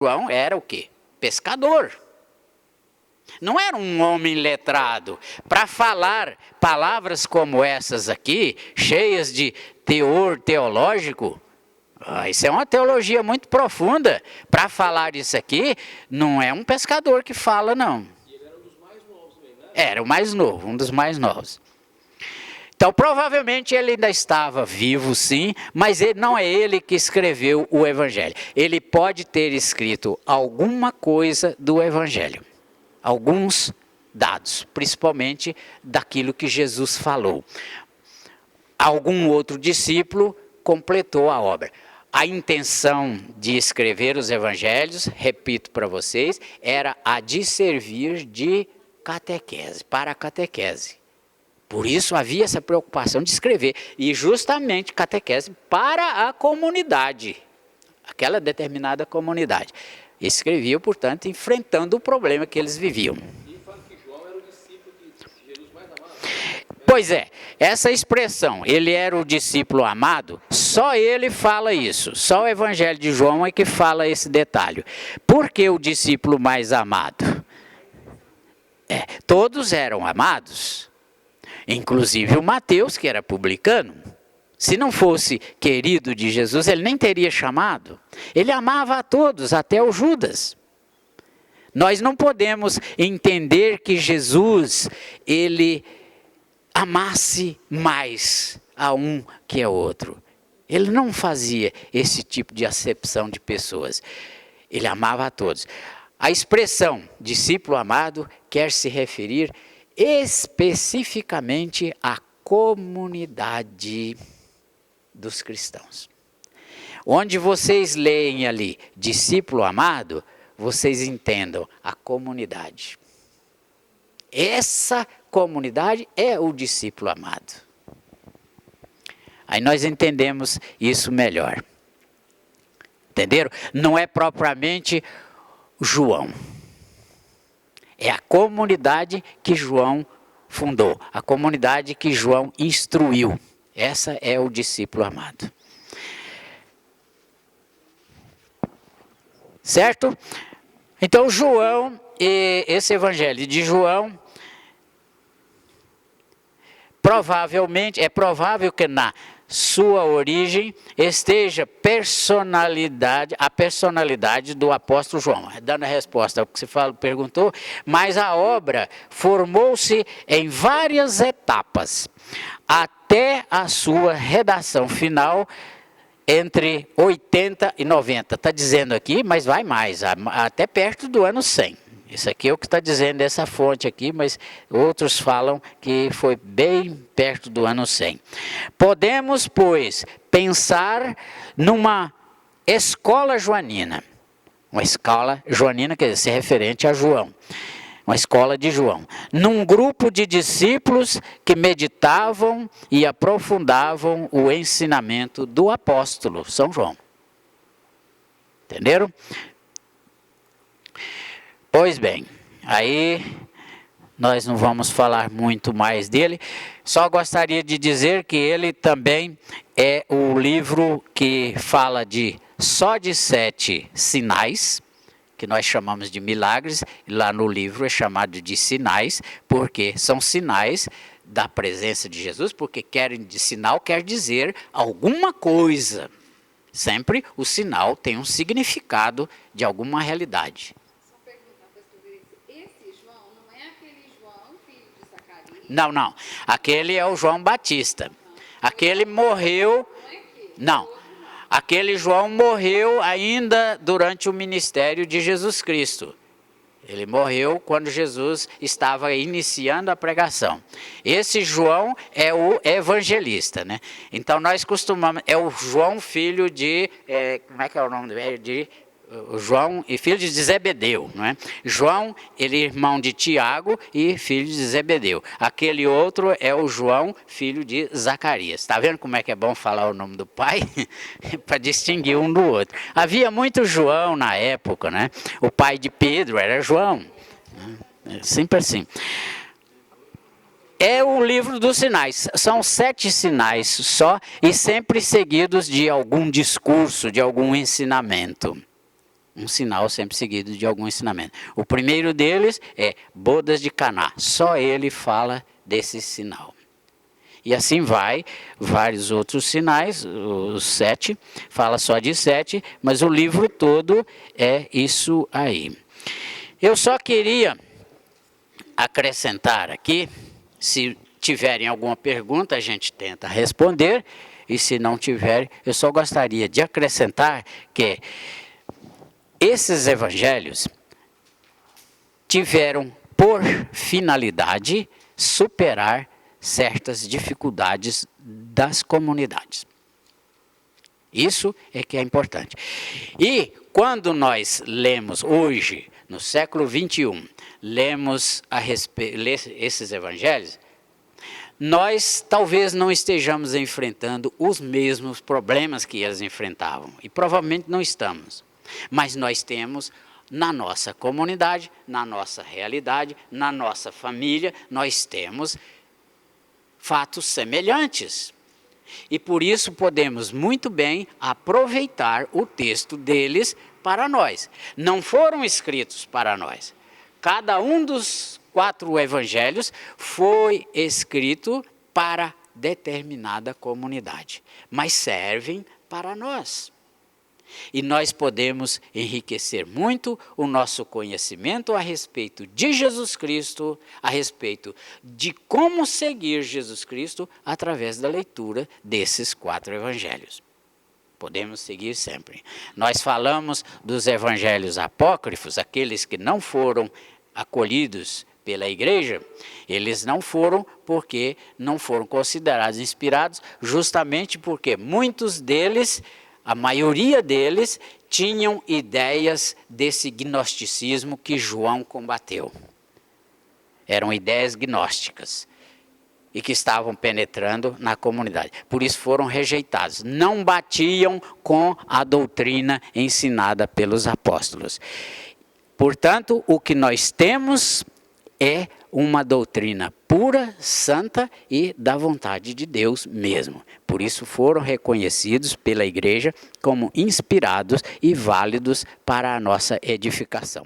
João era o quê? Pescador. Não era um homem letrado. Para falar palavras como essas aqui, cheias de teor teológico, isso é uma teologia muito profunda. Para falar isso aqui, não é um pescador que fala, não. E ele era um dos mais novos também, né? Era o mais novo, um dos mais novos. Então, provavelmente ele ainda estava vivo, sim, mas não é ele que escreveu o Evangelho. Ele pode ter escrito alguma coisa do Evangelho. Alguns dados, principalmente daquilo que Jesus falou. Algum outro discípulo completou a obra. A intenção de escrever os evangelhos, repito para vocês, era a de servir de catequese, para a catequese. Por isso havia essa preocupação de escrever, e justamente catequese para a comunidade, aquela determinada comunidade. Escrevia, portanto, enfrentando o problema que eles viviam. E fala que João era o discípulo de Jesus mais amado. Pois é, essa expressão, ele era o discípulo amado, só ele fala isso. Só o Evangelho de João é que fala esse detalhe. Por que o discípulo mais amado? Todos eram amados, inclusive o Mateus, que era publicano. Se não fosse querido de Jesus, ele nem teria chamado. Ele amava a todos, até o Judas. Nós não podemos entender que Jesus, ele amasse mais a um que a outro. Ele não fazia esse tipo de acepção de pessoas. Ele amava a todos. A expressão discípulo amado quer se referir especificamente à comunidade dos cristãos. Onde vocês leem ali discípulo amado, vocês entendam a comunidade. Essa comunidade é o discípulo amado. Aí nós entendemos isso melhor. Entenderam? Não é propriamente João. É a comunidade que João fundou, a comunidade que João instruiu. Essa é o discípulo amado. Certo? Então João, esse evangelho de João, é provável que na sua origem esteja a personalidade do apóstolo João. Dando a resposta ao que você perguntou, mas a obra formou-se em várias etapas, até a sua redação final, entre 80 e 90. Está dizendo aqui, mas vai mais, até perto do ano 100. Isso aqui é o que está dizendo essa fonte aqui, mas outros falam que foi bem perto do ano 100. Podemos, pois, pensar numa escola joanina. Uma escola joanina, quer dizer, referente a João. Uma escola de João. Num grupo de discípulos que meditavam e aprofundavam o ensinamento do apóstolo São João. Entenderam? Pois bem, aí nós não vamos falar muito mais dele, só gostaria de dizer que ele também é o livro que fala só de 7 sinais, que nós chamamos de milagres, e lá no livro é chamado de sinais, porque são sinais da presença de Jesus, porque sinal quer dizer alguma coisa. Sempre o sinal tem um significado de alguma realidade. Não. Aquele é o João Batista. Aquele morreu. Não. Aquele João morreu ainda durante o ministério de Jesus Cristo. Ele morreu quando Jesus estava iniciando a pregação. Esse João é o evangelista, né? Então nós costumamos. É o João, filho de. Como é que é o nome dele? João e filho de Zebedeu, não é? João, ele é irmão de Tiago e filho de Zebedeu. Aquele outro é o João, filho de Zacarias. Está vendo como é que é bom falar o nome do pai? Para distinguir um do outro. Havia muito João na época, né? O pai de Pedro era João. Sempre assim. É o livro dos sinais. São 7 sinais só e sempre seguidos de algum discurso, de algum ensinamento. um sinal sempre seguido de algum ensinamento. O primeiro deles é bodas de Caná. Só ele fala desse sinal. E assim vai, vários outros sinais, os 7, fala só de 7, mas o livro todo é isso aí. Eu só queria acrescentar aqui, se tiverem alguma pergunta, a gente tenta responder, e se não tiver, eu só gostaria de acrescentar que esses evangelhos tiveram por finalidade superar certas dificuldades das comunidades. Isso é que é importante. E quando nós lemos hoje, no século 21, lemos esses evangelhos, nós talvez não estejamos enfrentando os mesmos problemas que eles enfrentavam. E provavelmente não estamos. Mas nós temos na nossa comunidade, na nossa realidade, na nossa família, nós temos fatos semelhantes. E por isso podemos muito bem aproveitar o texto deles para nós. Não foram escritos para nós. Cada um dos 4 evangelhos foi escrito para determinada comunidade, mas servem para nós. E nós podemos enriquecer muito o nosso conhecimento a respeito de Jesus Cristo, a respeito de como seguir Jesus Cristo através da leitura desses 4 evangelhos. Podemos seguir sempre. Nós falamos dos evangelhos apócrifos, aqueles que não foram acolhidos pela igreja, eles não foram porque não foram considerados inspirados, justamente porque muitos deles, a maioria deles, tinham ideias desse gnosticismo que João combateu. Eram ideias gnósticas e que estavam penetrando na comunidade. Por isso foram rejeitados. Não batiam com a doutrina ensinada pelos apóstolos. Portanto, o que nós temos é uma doutrina pura, santa e da vontade de Deus mesmo. Por isso foram reconhecidos pela igreja como inspirados e válidos para a nossa edificação.